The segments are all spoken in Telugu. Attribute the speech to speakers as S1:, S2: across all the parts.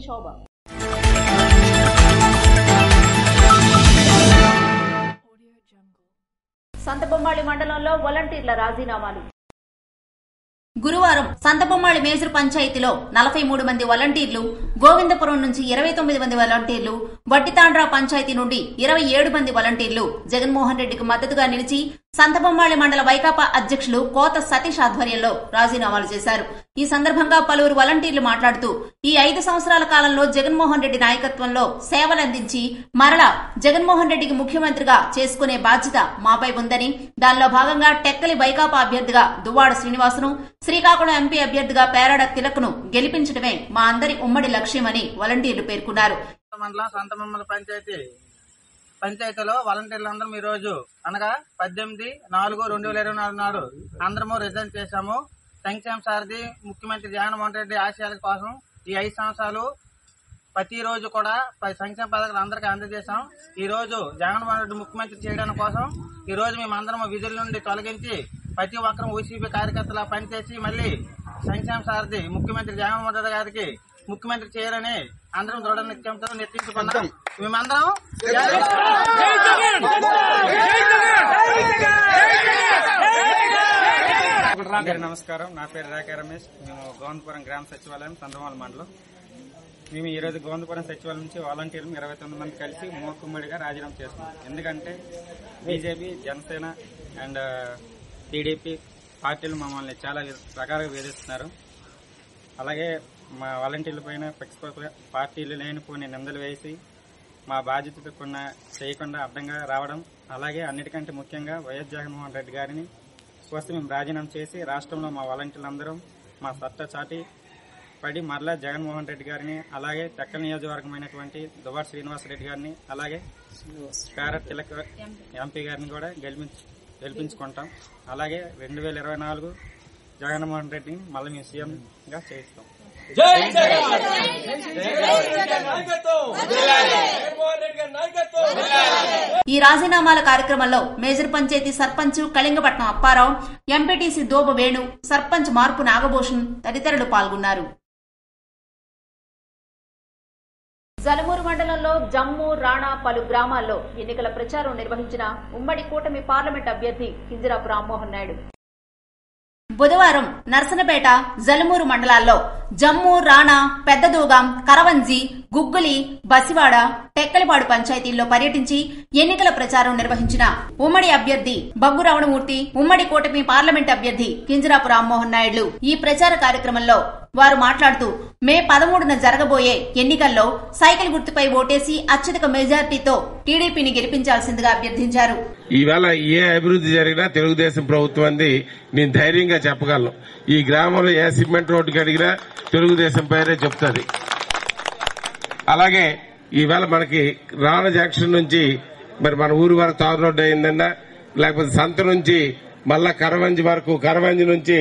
S1: శోభ. సంతబొమ్మాళి మండలంలో వాలంటీర్ల రాజీనామాలు. గురువారం సంతబొమ్మాళి మేజర్ పంచాయతీలో 43 మంది వాలంటీర్లు, గోవిందపురం నుంచి 29 మంది వాలంటీర్లు, వట్టితాండ్రా పంచాయతీ నుండి 27 మంది వాలంటీర్లు జగన్మోహన్ రెడ్డికి మద్దతుగా నిలిచి సంతబొమ్మాళి మండల వైకాపా అధ్యక్షులు కోత సతీష్ ఆధ్వర్యంలో రాజీనామాలు చేశారు. ఈ సందర్భంగా పలువురు వాలంటీర్లు మాట్లాడుతూ ఈ 5 సంవత్సరాల కాలంలో జగన్మోహన్ రెడ్డి నాయకత్వంలో సేవలందించి మరలా జగన్మోహన్ రెడ్డికి ముఖ్యమంత్రిగా చేసుకునే బాధ్యత మాపై ఉందని, దానిలో భాగంగా టెక్కలి వైకాపా అభ్యర్థిగా దువ్వాడ శ్రీనివాసును, శ్రీకాకుళం ఎంపీ అభ్యర్థిగా పేరాడ తిలక్ను గెలిపించడమే మా అందరి ఉమ్మడి లక్ష్యమని వాలంటీర్లు పేర్కొన్నారు.
S2: పంచాయతీలో వాలంటీర్లందరం ఈ రోజు అనగా 18/4/2024 నాడు అందరము రిజైన్ చేశాము. సంక్షేమ సారథి ముఖ్యమంత్రి జగన్మోహన్ రెడ్డి ఆశయాల కోసం ఈ 5 సంవత్సరాలు ప్రతిరోజు కూడా సంక్షేమ పథకాలు అందరికీ అందజేశాం. ఈ రోజు జగన్మోహన్ రెడ్డి ముఖ్యమంత్రి చేయడం కోసం ఈ రోజు మేమందరం విధుల నుండి తొలగించి ప్రతి ఒక్కరూ వైసీపీ కార్యకర్తలా పనిచేసి మళ్లీ సంక్షేమ సారథి ముఖ్యమంత్రి జగన్మోహన్ రెడ్డి గారికి ముఖ్యమంత్రి చేయాలని అందరం దృఢ నిశ్చయంతో నిర్ణయించుకున్నాం. మేమందరం
S3: నమస్కారం. నా పేరు రాకే రమేష్. మేము గోవిందపురం గ్రామ సచివాలయం సంతబొమ్మాళి మండలం. మేము ఈ రోజు గోవిందపురం సచివాలయం నుంచి వాలంటీర్లు 29 మంది కలిసి మూకుమ్మడిగా రాజీనామా చేస్తున్నాం. ఎందుకంటే బీజేపీ, జనసేన అండ్ టీడీపీ పార్టీలు మమ్మల్ని చాలా రకాలుగా వేధిస్తున్నారు. అలాగే మా వాలంటీర్ల పైన పార్టీలు లేనిపోయిన నిందలు వేసి మా బాధ్యత చేయకుండా అడ్డంగా రావడం, అలాగే అన్నిటికంటే ముఖ్యంగా వైఎస్ జగన్మోహన్ రెడ్డి గారిని కోసం మేము రాజీనామా చేసి రాష్ట్రంలో మా వాలంటీర్లందరం మా సత్తా చాటి పడి మరలా జగన్మోహన్ రెడ్డి గారిని, అలాగే టెక్కలి నియోజకవర్గమైనటువంటి దువ్వాడ శ్రీనివాసరెడ్డి గారిని, అలాగే పేరాడ తిలక్ ఎంపీ గారిని కూడా గెలిపించుకుంటాం. అలాగే 2024 జగన్మోహన్ రెడ్డిని మళ్ళీ మేము సీఎంగా చేయిస్తాం.
S1: ఈ రాజీనామాల కార్యక్రమంలో మేజర్ పంచాయతీ సర్పంచ్ కళింగపట్నం అప్పారావు, ఎంపీటీసీ దోబ వేణు, సర్పంచ్ మార్పు నాగభూషణ్ తదితరులు పాల్గొన్నారు. జలమూరు మండలంలో జమ్ము, రాణా పలు గ్రామాల్లో ఎన్నికల ప్రచారం నిర్వహించిన ఉమ్మడి కూటమి పార్లమెంట్ అభ్యర్థి కింజరాపు రామ్మోహన్ నాయుడు బుధవారం నర్సనపేట, జలమూరు మండలాల్లో జమ్ము, రాణా, పెద్దదూగాం, కరవంజి, గుగ్గులి, బసివాడ, టెక్కలిపాడు పంచాయతీల్లో పర్యటించి ఎన్నికల ప్రచారం నిర్వహించిన ఉమ్మడి అభ్యర్థి బగ్గు రమణమూర్తి, ఉమ్మడి కూటమి పార్లమెంట్ అభ్యర్థి కింజరాపు రామ్మోహన్ నాయుడు ఈ ప్రచార కార్యక్రమంలో వారు మాట్లాడుతూ మే 13న జరగబోయే ఎన్నికల్లో సైకిల్ గుర్తుపై ఓటేసి అత్యధిక మెజార్టీతో టీడీపీని గెలిపించాల్సిందిగా అభ్యర్థించారు.
S4: ఈవేళ ఏ అభివృద్ధి జరిగినా తెలుగుదేశం ప్రభుత్వం నేను ధైర్యంగా చెప్పగలను. ఈ గ్రామంలో ఏ సిమెంట్ రోడ్డుకి అడిగినా తెలుగుదేశం పేరే చెప్తుంది. అలాగే ఈవేళ మనకి రాణ జంక్షన్ నుంచి మరి మన ఊరు వరకు తారు రోడ్డు అయిందన్నా, లేకపోతే సంత నుంచి మళ్ళా కరవంజి వరకు, కరవంజి నుంచి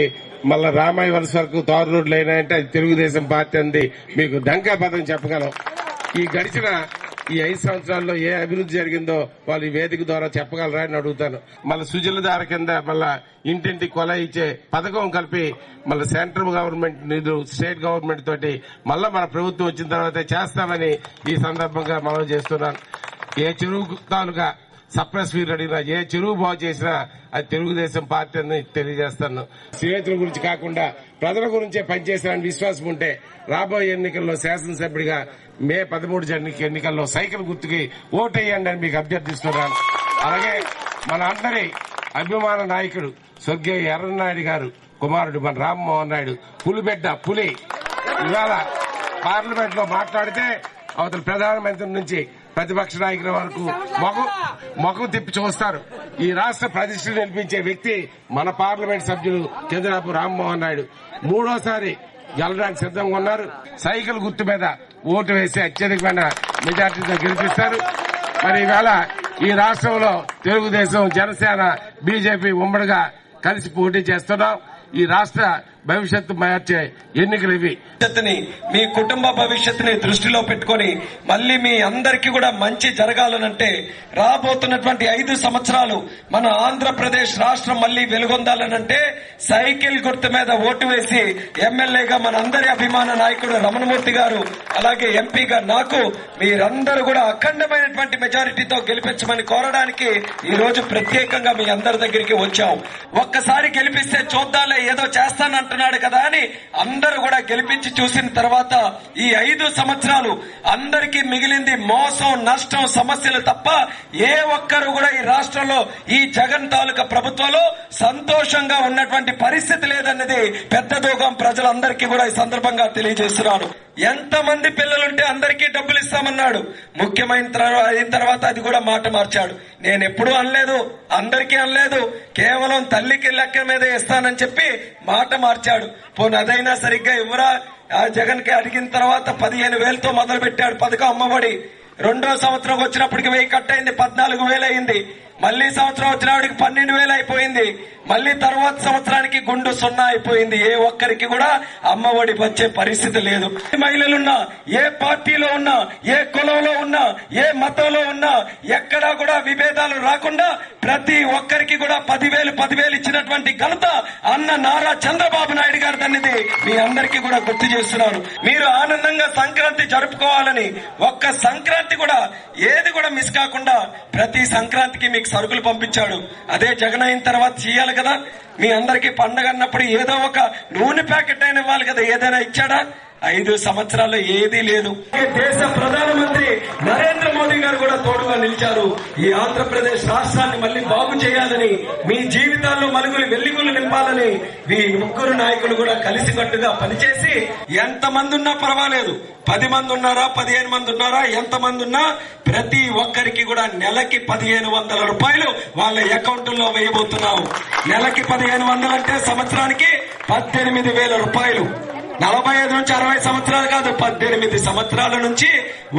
S4: మళ్ళా రామాయి వలస వరకు తారు రోడ్లు అయినాయంటే అది తెలుగుదేశం పార్టీ అంది మీకు డంకా పదం చెప్పగలం. ఈ గడిచిన ఈ 5 సంవత్సరాల్లో ఏ అభివృద్ధి జరిగిందో వాళ్ళు ఈ వేదిక ద్వారా చెప్పగలరా అని అడుగుతాను. మళ్ళీ సుజలధార కింద మళ్ళా ఇంటింటి కొల ఇచ్చే పథకం కలిపి మళ్ళీ సెంట్రల్ గవర్నమెంట్ నిధులు స్టేట్ గవర్నమెంట్ తోటి మళ్ళా మన ప్రభుత్వం వచ్చిన తర్వాత చేస్తామని ఈ సందర్భంగా మనం చేస్తున్నాను. ఏ చెరువు తాలూకా సప్రెస్ ఫీర్ అడిగినా, ఏ చెరువు బాగు చేసినా అది తెలుగుదేశం పార్టీ అని తెలియజేస్తాను. స్నేహితుల గురించి కాకుండా ప్రజల గురించే పనిచేస్తానని విశ్వాసం ఉంటే రాబోయే ఎన్నికల్లో శాసనసభ్యుడిగా మే 13 ఎన్నికల్లో సైకిల్ గుర్తుకి ఓటేయండి అని మీకు అభ్యర్థిస్తున్నాను. అలాగే మన అందరి అభిమాన నాయకుడు స్వర్గీయ ఎర్రనాయుడు గారు కుమారుడు మన రామ్మోహన్ నాయుడు పులి ఇవాళ పార్లమెంట్ లో మాట్లాడితే అవతల ప్రధానమంత్రి నుంచి ప్రతిపక్ష నాయకుల వరకు మొఖం తిప్పి చూస్తారు. ఈ రాష్ట్ర ప్రతిష్టను నిలిపించే వ్యక్తి మన పార్లమెంట్ సభ్యులు కింజరాపు రామ్మోహన్ నాయుడు. 3వ గెలడానికి సిద్దంగా ఉన్నారు. సైకిల్ గుర్తు మీద ఓటు వేసి అత్యధికమైన మెజార్టీతో గెలిపిస్తారు. మరి ఈవేళ ఈ రాష్ట్రంలో తెలుగుదేశం, జనసేన, బీజేపీ ఉమ్మడిగా కలిసి పోటీ చేస్తున్నాం. ఈ రాష్ట్ర భవిష్యత్తు మార్చే ఎన్నికలు ఇవి.
S5: మీ కుటుంబ భవిష్యత్తుని దృష్టిలో పెట్టుకుని మళ్లీ మీ అందరికీ కూడా మంచి జరగాలనంటే రాబోతున్నటువంటి 5 సంవత్సరాలు మన ఆంధ్రప్రదేశ్ రాష్ట్రం మళ్లీ వెలుగొందాలనంటే సైకిల్ గుర్తు మీద ఓటు వేసి ఎమ్మెల్యేగా మనందరి అభిమాన నాయకుడు రమణమూర్తి గారు అలాగే ఎంపీగా నాకు మీరందరూ కూడా అఖండమైనటువంటి మెజారిటీతో గెలిపించమని కోరడానికి ఈ రోజు ప్రత్యేకంగా మీ అందరి దగ్గరికి వచ్చాం. ఒక్కసారి గెలిపిస్తే చూద్దాలే ఏదో చేస్తానంటున్నాడు కదా అని అందరూ కూడా గెలిపించి చూసిన తర్వాత ఈ 5 సంవత్సరాలు అందరికీ మిగిలింది మోసం, నష్టం, సమస్యలు తప్ప ఏ ఒక్కరు కూడా ఈ రాష్ట్రంలో ఈ జగన్ తాలూకా ప్రభుత్వంలో సంతోషంగా ఉన్నటువంటి పరిస్థితి లేదన్నది పెద్ద దూగం ప్రజలందరికీ కూడా ఈ సందర్భంగా తెలియజేస్తున్నాను. ఎంతమంది పిల్లలుంటే అందరికీ డబ్బులు ఇస్తామన్నాడు. ముఖ్యమైన తర్వాత అది కూడా మాట మార్చాడు. నేను ఎప్పుడూ అనలేదు, అందరికీ అనలేదు, కేవలం తల్లికి లెక్క మీద ఇస్తానని చెప్పి మాట మార్చాడు. పోనీ అదైనా సరిగ్గా ఇవ్వరా? జగన్ కి అడిగిన తర్వాత 15,000తో మొదలు పెట్టాడు పథకం అమ్మఒడి. 2వ సంవత్సరం వచ్చినప్పటికి 1000 కట్ అయింది, 14,000 అయింది. మళ్లీ సంవత్సరం వచ్చినప్పటికి 12,000 అయిపోయింది. మళ్లీ తర్వాత సంవత్సరానికి గుండు 0 అయిపోయింది. ఏ ఒక్కరికి కూడా అమ్మఒడి వచ్చే పరిస్థితి లేదు. మహిళలున్నా, ఏ పార్టీలో ఉన్నా, ఏ కులంలో ఉన్నా, ఏ మతంలో ఉన్నా ఎక్కడా కూడా విభేదాలు రాకుండా ప్రతి ఒక్కరికి కూడా 10,000 ఇచ్చినటువంటి ఘనత అన్న నారా చంద్రబాబు నాయుడు గారు అన్నది మీ అందరికీ కూడా గుర్తు చేస్తున్నాను. మీరు ఆనందంగా సంక్రాంతి జరుపుకోవాలని ఒక్క సంక్రాంతి కూడా ఏది కూడా మిస్ కాకుండా ప్రతి సంక్రాంతికి మీకు సరుకులు పంపించాడు. అదే జగన్ అయిన తర్వాత చేయాలి కదా. మీ అందరికీ పండగ అన్నప్పుడు ఏదో ఒక నూనె ప్యాకెట్ అయినా ఇవ్వాలి కదా. ఏదైనా ఇచ్చాడా? 5 సంవత్సరాల్లో ఏదీ లేదు. దేశ ప్రధానమంత్రి నరేంద్ర మోదీ గారు కూడా తోడుగా నిలిచారు. ఈ ఆంధ్రప్రదేశ్ రాష్ట్రాన్ని మళ్లీ బాగు చేయాలని, మీ జీవితాల్లో మలుగులు వెల్లిగులు నింపాలని మీ ముగ్గురు నాయకులు కూడా కలిసికట్టుగా పనిచేసి ఎంతమంది ఉన్నా పర్వాలేదు, 10 మంది ఉన్నారా, 15 మంది ఉన్నారా, ఎంతమంది ఉన్నా ప్రతి ఒక్కరికి కూడా నెలకి 1,500 రూపాయలు వాళ్ళ అకౌంట్లో వేయబోతున్నాం. నెలకి 1,500 అంటే సంవత్సరానికి 18,000 రూపాయలు. 45 నుంచి 60 సంవత్సరాలు కాదు, 18 సంవత్సరాల నుంచి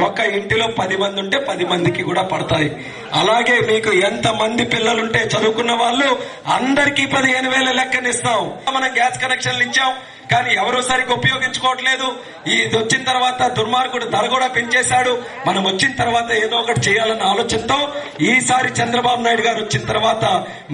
S5: ఒక ఇంటిలో 10 మంది ఉంటే 10 మందికి కూడా పడతాయి. అలాగే మీకు ఎంత మంది పిల్లలుంటే చదువుకున్న వాళ్ళు అందరికీ 15,000 లెక్కనిస్తాం. మనం గ్యాస్ కనెక్షన్లు ఇచ్చాం, కానీ ఎవరూ సరిగ్గా ఉపయోగించుకోవట్లేదు. ఇది వచ్చిన తర్వాత దుర్మార్గుడు ధర కూడా పెంచేశాడు. మనం వచ్చిన తర్వాత ఏదో ఒకటి చేయాలన్న ఆలోచనతో ఈసారి చంద్రబాబు నాయుడు గారు వచ్చిన తర్వాత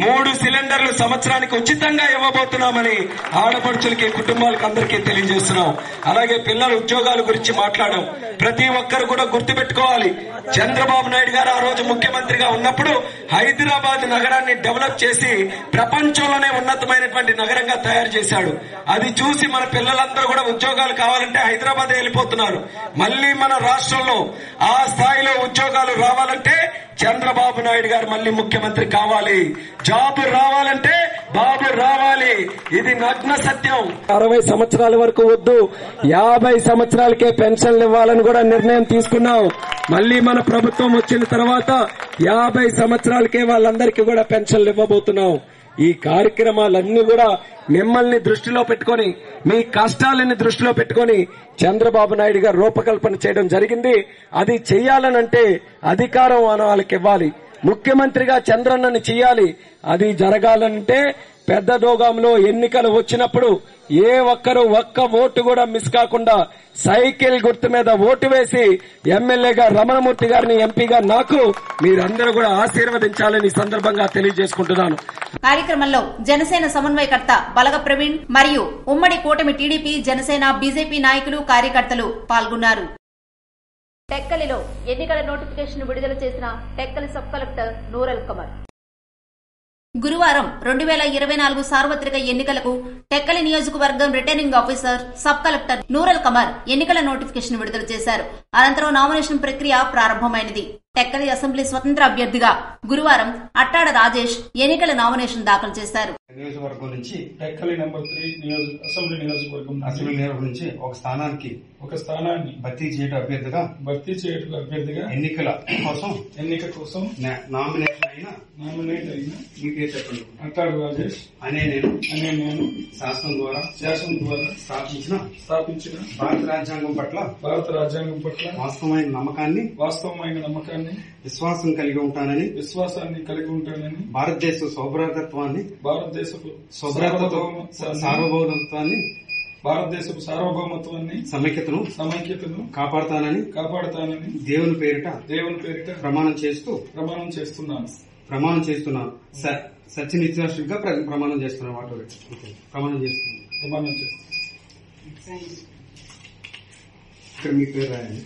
S5: 3 సిలిండర్లు సంవత్సరానికి ఉచితంగా ఇవ్వబోతున్నామని ఆడపడుచులకి, కుటుంబాలకు అందరికీ తెలియజేస్తున్నాం. అలాగే పిల్లల ఉద్యోగాల గురించి మాట్లాడాం. ప్రతి ఒక్కరు కూడా గుర్తుపెట్టుకోవాలి, చంద్రబాబు నాయుడు గారు ఆ రోజు ముఖ్యమంత్రిగా ఉన్నప్పుడు హైదరాబాద్ నగరాన్ని డెవలప్ చేసి ప్రపంచంలోనే ఉన్నతమైనటువంటి నగరంగా తయారు చేశాడు. అది చూసి మన పిల్లలందరూ కూడా ఉద్యోగాలు కావాలంటే హైదరాబాద్ వెళ్ళిపోతున్నారు. మళ్లీ మన రాష్ట్రంలో ఆ స్థాయిలో ఉద్యోగాలు రావాలంటే చంద్రబాబు నాయుడు గారు మళ్లీ ముఖ్యమంత్రి కావాలి. జాబ్ రావాలంటే బాబు రావాలి. ఇది నగ్న సత్యం. 60 సంవత్సరాల వరకు వద్దు, 50 సంవత్సరాలకే పెన్షన్లు ఇవ్వాలని కూడా నిర్ణయం తీసుకున్నాం. మళ్లీ మన ప్రభుత్వం వచ్చిన తర్వాత 50 సంవత్సరాలకే వాళ్ళందరికీ కూడా పెన్షన్లు ఇవ్వబోతున్నాం. ఈ కార్యక్రమాలన్నీ కూడా మిమ్మల్ని దృష్టిలో పెట్టుకుని, మీ కష్టాలని దృష్టిలో పెట్టుకుని చంద్రబాబు నాయుడు గారు రూపకల్పన చేయడం జరిగింది. అది చెయ్యాలనంటే అధికారం వాళ్ళకి ఇవ్వాలి. ముఖ్యమంత్రిగా చంద్రన్నని చెయ్యాలి. అది జరగాలంటే పెద్ద దోగాంలో ఎన్నికలు వచ్చినప్పుడు ఏ ఒక్కరు ఒక్క ఓటు కూడా మిస్ కాకుండా సైకిల్ గుర్తు మీద ఓటు వేసి ఎమ్మెల్యేగా రమణమూర్తి గారిని, ఎంపీగా నాకు మీరందరూ కూడా ఆశీర్వదించాలని సందర్భంగా తెలియజేసుకుంటున్నాను.
S1: కార్యక్రమంలో జనసేన సమన్వయకర్త బలగ ప్రవీణ్ మరియు ఉమ్మడి కూటమి టీడీపీ, జనసేన, బీజేపీ నాయకులు, కార్యకర్తలు పాల్గొన్నారు. టెక్కలిలో ఎన్నికల నోటిఫికేషన్ విడుదల చేసిన టెక్కలి సబ్ కలెక్టర్ నూరల్ కమర్ గురువారం 2024 సార్వత్రిక ఎన్నికలకు టెక్కలి నియోజకవర్గం returning officer sub collector Nurul Qamar ఎన్నికల నోటిఫికేషన్ విడుదల చేశారు. అనంతరం నామినేషన్ ప్రక్రియ ప్రారంభమైనది. టెక్కలి అసెంబ్లీ స్వతంత్ర అభ్యర్థిగా గురువారం అట్టాడ రాజేష్ ఎన్నికల నామినేషన్ దాఖలు చేశారు.
S6: నియోజకవర్గం నుంచి టెక్కలి నెంబర్ 3 అసెంబ్లీ నియోజకవర్గం నుంచి ఒక స్థానాన్ని భర్తీ చేయడం అభ్యర్థిగా ఎన్నిక కోసం నామినేట్ అయిన మీ పేరు చెప్పండి. అట్టాడు రాజేష్ అనే నేను శాసనం ద్వారా స్థాపించిన భారత రాజ్యాంగం పట్ల వాస్తవమైన నమ్మకాన్ని ఉంటానని
S7: విశ్వాసాన్ని
S6: కలిగి ఉంటానని
S7: భారతదేశ సౌభ్రాతత్వాన్ని
S6: సార్వభౌమత్వాన్ని సమైక్యతను కాపాడతానని దేవుని పేరిట ప్రమాణం చేస్తున్నాను
S7: సత్యనిత్యాశుడిగా ప్రమాణం చేస్తున్నాను. ఇక్కడ మీ పేరు రాయండి.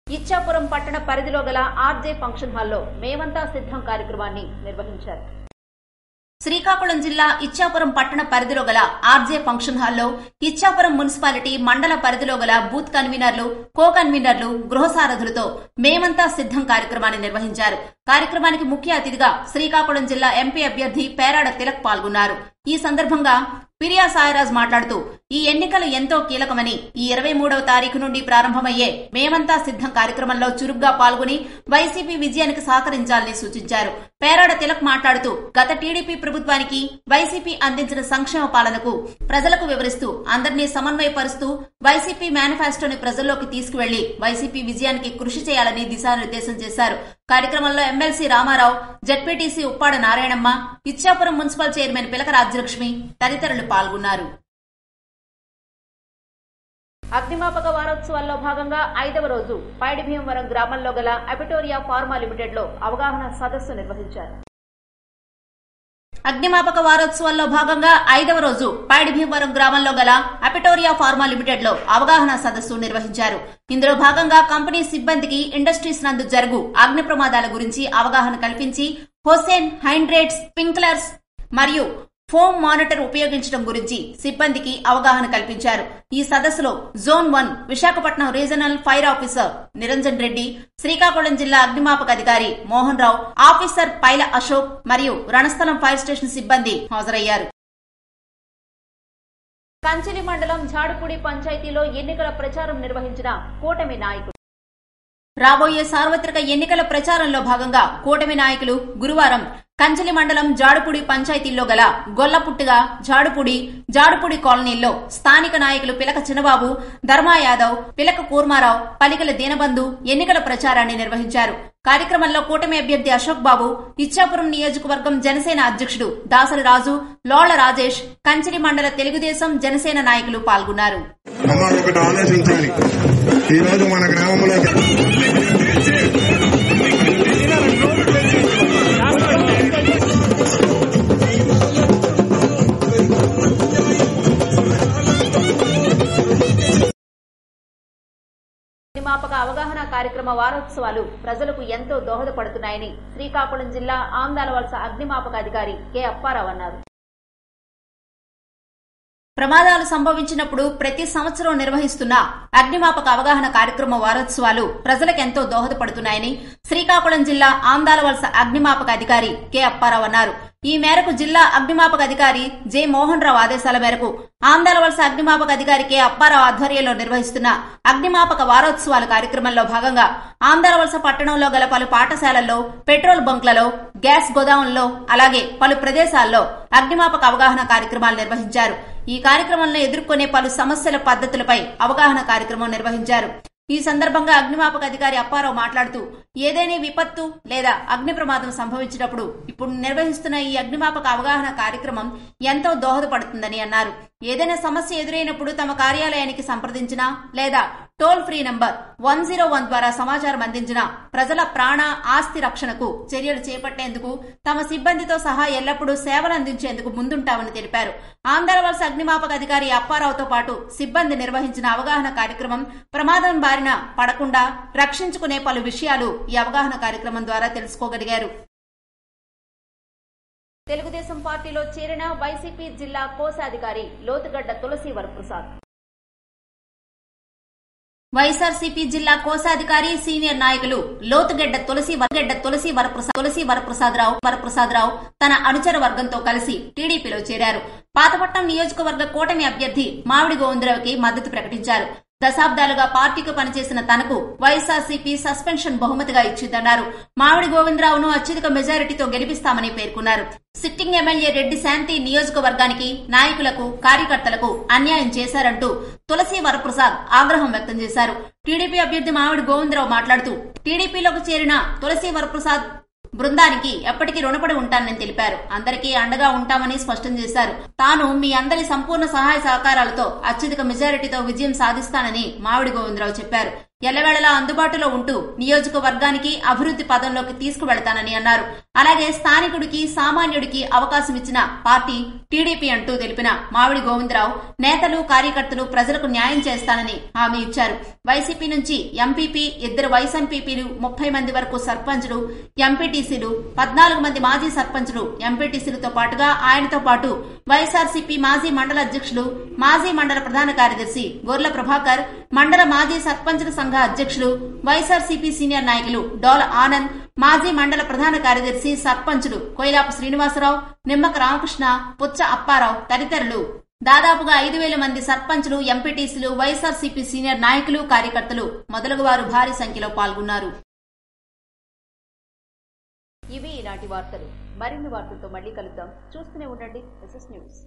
S1: ఇచ్చాపురం పట్టణ పరిధిలో గల ఆర్జే ఫంక్షన్ హాల్లో మేమంతా సిద్ధం కార్యక్రమాన్ని నిర్వహించారు. శ్రీకాకుళం జిల్లా ఇచ్చాపురం పట్టణ పరిధిలో గల ఆర్జే ఫంక్షన్ హాల్లో ఇచ్చాపురం మున్సిపాలిటీ మండల పరిధిలో గల బూత్ కన్వీనర్లు, కో కన్వీనర్లు, గృహసారథులతో మేమంతా సిద్ధం కార్యక్రమాన్ని నిర్వహించారు. కార్యక్రమానికి ముఖ్య అతిథిగా శ్రీకాకుళం జిల్లా ఎంపీ అభ్యర్థి పేరాడ తిలక్ పాల్గొన్నారు. ఈ సందర్భంగా పిరియా సాయిరాజ్ మాట్లాడుతూ ఈ ఎన్నికలు ఎంతో కీలకమని ఈ 23వ తారీఖు నుండి ప్రారంభమయ్యే మేమంతా సిద్ధం కార్యక్రమంలో చురుగ్గా పాల్గొని వైసీపీ విజయానికి సహకరించాలని సూచించారు. పేరాడ తిలక్ మాట్లాడుతూ గత టీడీపీ ప్రభుత్వానికి వైసీపీ అందించిన సంక్షేమ పాలనకు ప్రజలకు వివరిస్తూ అందరినీ సమన్వయపరుస్తూ వైసీపీ మేనిఫెస్టోని ప్రజల్లోకి తీసుకువెళ్లి వైసీపీ విజయానికి కృషి చేయాలని దిశానిర్దేశం చేశారు. కార్యక్రమంలో MLC Ramarao, ZPTC Uppada Narayanamma, Ichchapuram municipal chairman Pilaka Rajyalakshmi తదితరులు పాల్గొన్నారు. అగ్నిమాపక వారోత్సవాల్లో భాగంగా 5వ రోజు పైడి భీమవరం గ్రామంలో గల అపిటోరియా ఫార్మా లిమిటెడ్ లో అవగాహన సదస్సు నిర్వహించారు. అగ్నిమాపక వారోత్సవాల్లో భాగంగా 5వ రోజు పైడి భీమవరం గ్రామంలో గల అపిటోరియా ఫార్మా లిమిటెడ్ లో అవగాహన సదస్సు నిర్వహించారు. ఇందులో భాగంగా కంపెనీ సిబ్బందికి ఇండస్ట్రీస్ నందు జరుగు అగ్ని ప్రమాదాల గురించి అవగాహన కల్పించి హోసెన్ హైడ్రేట్స్, స్ప్రింక్లర్స్ మరియు ఫోమ్ మానిటర్ ఉపయోగించడం గురించి సిబ్బందికి అవగాహన కల్పించారు. ఈ సదస్సులో zone 1 Visakhapatnam regional fire officer Niranjan Reddy, Srikakulam జిల్లా అగ్నిమాపక అధికారి మోహన్ రావు, ఆఫీసర్ పైల అశోక్ మరియు రణస్థలం ఫైర్ స్టేషన్ సిబ్బంది హాజరయ్యారు. కంచిలి మండలం జాడుపూడి పంచాయతీలో ఎన్నికల ప్రచారం నిర్వహించిన కూటమి నాయకులు. రాబోయే సార్వత్రిక ఎన్నికల ప్రచారంలో భాగంగా కూటమి నాయకులు గురువారం కంచిలి మండలం జాడుపూడి పంచాయతీల్లో గల గొల్లపుట్టుగా, జాడుపూడి కాలనీల్లో స్థానిక నాయకులు పిలక చిన్నబాబు, ధర్మా యాదవ్, పిలక కూర్మారావు, పలికల దీనబంధు ఎన్నికల ప్రచారాన్ని నిర్వహించారు. కార్యక్రమంలో కూటమి అభ్యర్థి అశోక్ బాబు, ఇచ్చాపురం నియోజకవర్గం జనసేన అధ్యక్షుడు దాసరి రాజు, లోళ్ల రాజేష్, కంచిలి మండల తెలుగుదేశం జనసేన నాయకులు పాల్గొన్నారు. అగ్నిమాపక అవగాహన కార్యక్రమ వారోత్సవాలు ప్రజలకు ఎంతో దోహదపడుతున్నాయని శ్రీకాకుళం జిల్లా ఆందాలవలస అగ్నిమాపక అధికారి కె అప్పారావు అన్నారు. ప్రమాదాలు సంభవించినప్పుడు ప్రతి సంవత్సరం నిర్వహిస్తున్న అగ్నిమాపక అవగాహన కార్యక్రమ వారోత్సవాలు ప్రజలకెంతో దోహదపడుతున్నాయని శ్రీకాకుళం జిల్లా ఆందాలవలస అగ్నిమాపక అధికారి కె అప్పారావు అన్నారు. ఈ మేరకు జిల్లా అగ్నిమాపక అధికారి జె మోహన్ రావు ఆదేశాల మేరకు ఆందాలవలస అగ్నిమాపక అధికారి కె అప్పారావు ఆధ్వర్యంలో నిర్వహిస్తున్న అగ్నిమాపక వారోత్సవాల కార్యక్రమంలో భాగంగా ఆందాలవలస పట్టణంలో గల పలు పాఠశాలల్లో, పెట్రోల్ బంక్లలో, గ్యాస్ గోదాముల్లో, అలాగే పలు ప్రదేశాల్లో అగ్నిమాపక అవగాహన కార్యక్రమాలు నిర్వహించారు. ఈ కార్యక్రమంలో ఎదుర్కొనే పలు సమస్యల పద్ధతులపై అవగాహన కార్యక్రమం నిర్వహించారు. ఈ సందర్భంగా అగ్నిమాపక అధికారి అప్పారావు మాట్లాడుతూ ఏదైనా విపత్తు లేదా అగ్ని ప్రమాదం సంభవించినప్పుడు ఇప్పుడు నిర్వహిస్తున్న ఈ అగ్నిమాపక అవగాహన కార్యక్రమం ఎంతో దోహదపడుతుందని అన్నారు. ఏదైనా సమస్య ఎదురైనప్పుడు తమ కార్యాలయానికి సంప్రదించినా లేదా టోల్ ఫ్రీ నంబర్ 101 ద్వారా సమాచారం అందించిన ప్రజల ప్రాణ, ఆస్తి రక్షణకు చర్యలు చేపట్టేందుకు తమ సిబ్బందితో సహా ఎల్లప్పుడూ సేవలు అందించేందుకు ముందుంటామని తెలిపారు. ఆంధ్రవలస అగ్నిమాపక అధికారి అప్పారావుతో పాటు సిబ్బంది నిర్వహించిన అవగాహన కార్యక్రమం ప్రమాదం బారిన పడకుండా రక్షించుకునే పలు విషయాలు ఈ అవగాహన కార్యక్రమం ద్వారా తెలుసుకోగలిగారు. తెలుగుదేశం పార్టీలో చేరిన వైసీపీ జిల్లా కోశాధికారి లోతుగడ్డ తులసి వరప్రసాద్. వైఎస్ఆర్సీపీ జిల్లా కోశాధికారి సీనియర్ నాయకులు లోతుగడ్డ తులసి వరప్రసాదరావు తన అనుచర వర్గంతో కలిసి టీడీపీలో చేరారు. పాతపట్నం నియోజకవర్గ కూటమి అభ్యర్థి మామిడి గోవిందరావుకి మద్దతు ప్రకటించారు. దశాబ్దాలుగా పార్టీకి పనిచేసిన తనకు వైఎస్ఆర్సీపీ సస్పెన్షన్ బహుమతిగా ఇచ్చిందన్నారు. మామిడి గోవిందరావును అత్యధిక మెజారిటీతో గెలిపిస్తామని పేర్కొన్నారు. సిట్టింగ్ ఎమ్మెల్యే రెడ్డి శాంతి నియోజకవర్గానికి, నాయకులకు, కార్యకర్తలకు అన్యాయం చేశారంటూ తులసి వరప్రసాద్ ఆగ్రహం వ్యక్తం చేశారు. టీడీపీ అభ్యర్థి మామిడి గోవిందరావు మాట్లాడుతూ టీడీపీలోకి చేరిన తులసి వరప్రసాద్ బృందానికి ఎప్పటికీ రుణపడి ఉంటానని తెలిపారు. అందరికీ అండగా ఉంటామని స్పష్టం చేశారు. తాను మీ అందరి సంపూర్ణ సహాయ సహకారాలతో అత్యధిక మెజారిటీతో విజయం సాధిస్తానని మామిడి గోవిందరావు చెప్పారు. ఎల్లవేళలా అందుబాటులో ఉంటూ నియోజకవర్గానికి అభివృద్ది పదంలోకి తీసుకువెళ్తానని అన్నారు. అలాగే స్థానికుడికి, సామాన్యుడికి అవకాశం ఇచ్చిన పార్టీ టీడీపీ అంటూ తెలిపిన మామిడి గోవిందరావు నేతలు, కార్యకర్తలు ప్రజలకు న్యాయం చేస్తానని హామీ ఇచ్చారు. వైసీపీ నుంచి ఎంపీపీ, 2 వైస్ ఎంపీపీలు, 30 మంది వరకు సర్పంచులు, ఎంపీటీసీలు, 14 మంది మాజీ సర్పంచులు, ఎంపీటీసీలతో పాటుగా ఆయనతో పాటు వైఎస్ఆర్సీపీ మాజీ మండల అధ్యక్షులు, మాజీ మండల ప్రధాన కార్యదర్శి గొర్ల ప్రభాకర్, మండల మాజీ సర్పంచుల సంఘ అధ్యక్షులు, వైఎస్ఆర్సీపీ సీనియర్ నాయకులు డోల ఆనంద్, మాజీ మండల ప్రధాన కార్యదర్శి, సర్పంచులు కొయిలాపు శ్రీనివాసరావు, నిమ్మక రామకృష్ణ, పుచ్చ అప్పారావు తదితరులు దాదాపుగా 5,000 మంది సర్పంచులు, ఎంపీటీసీలు, వైఎస్ఆర్సీపీ సీనియర్ నాయకులు, కార్యకర్తలు మొదలగు వారు భారీ సంఖ్యలో పాల్గొన్నారు. ఇవి ఈనాటి వార్తలు. మరిన్ని వార్తలతో మళ్లీ కలుద్దాం. చూస్తూనే ఉండండి ఎస్ఎస్ న్యూస్.